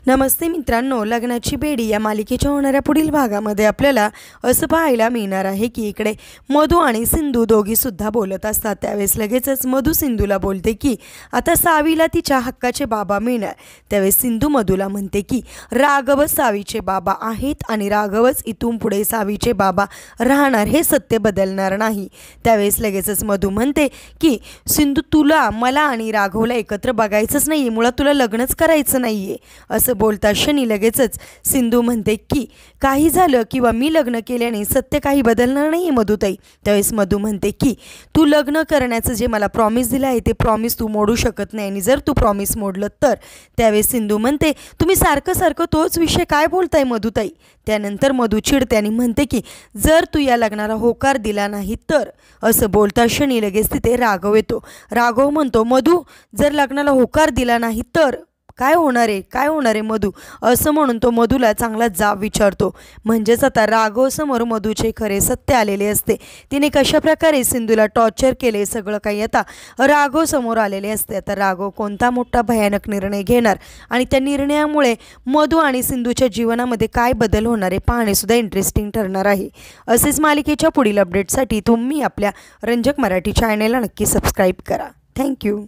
नमस्ते मित्रांनो, लग्नाची बेडी या मालिकेच्या होणाऱ्या पुढील भागामध्ये आपल्याला असं पाहायला मिळणार आहे की इकडे मधू आणि सिंधू दोघी सुद्धा बोलत असतात। त्यावेळेस लगेचच मधू सिंधूला बोलते की आता सावीला तिच्या हक्काचे बाबा मिळणार। त्यावेळेस सिंधू मधूला म्हणते की राघवच सावीचे बाबा आहेत आणि राघवच इथून पुढे सावीचे बाबा राहणार, हे सत्य बदलणार नाही। त्यावेळेस लगेचच मधू म्हणते की सिंधू, तुला मला आणि राघवला एकत्र बघायचंच नाही, मुळात तुला लग्नच करायचं नाहीये। असं बोलता क्षणी लगेचच सिंधू म्हणते की काही झालं किंवा मी लग्न केल्याने सत्य काही बदलणार नाही मधुताई। त्यावेळेस मधू म्हणते की तू लग्न करण्याचं जे मला प्रॉमिस दिलं आहे ते प्रॉमिस तू मोडू शकत नाही आणि जर तू प्रॉमिस मोडलं तर। त्यावेळेस सिंधू म्हणते तुम्ही सारखं सारखं तोच विषय काय बोलताय मधुताई। त्यानंतर मधू चिडते आणि म्हणते की जर तू या लग्नाला होकार दिला नाही तर। असं बोलता क्षणी लगेच तिथे राघव येतो। राघव म्हणतो मधू, जर लग्नाला होकार दिला नाही तर काय होणार आहे मधू, असं म्हणून तो मधूला चांगला जाब विचारतो। म्हणजेच आता राघव समोर मधूचे खरे सत्य आलेले असते। तिने कशा प्रकारे सिंधूला टॉर्चर केले सगळं काही आता राघव समोर आलेले असते। आता राघव कोणता मोठा भयानक निर्णय घेणार आणि त्या निर्णयामुळे मधू आणि सिंधूच्या जीवनामध्ये काय बदल होणार आहे पाहणे सुद्धा इंटरेस्टिंग ठरणार आहे। असेच मालिकेच्या पुढील अपडेटसाठी तुम्ही आपल्या रंजक मराठी चॅनलला नक्की सबस्क्राईब करा। थँक्यू।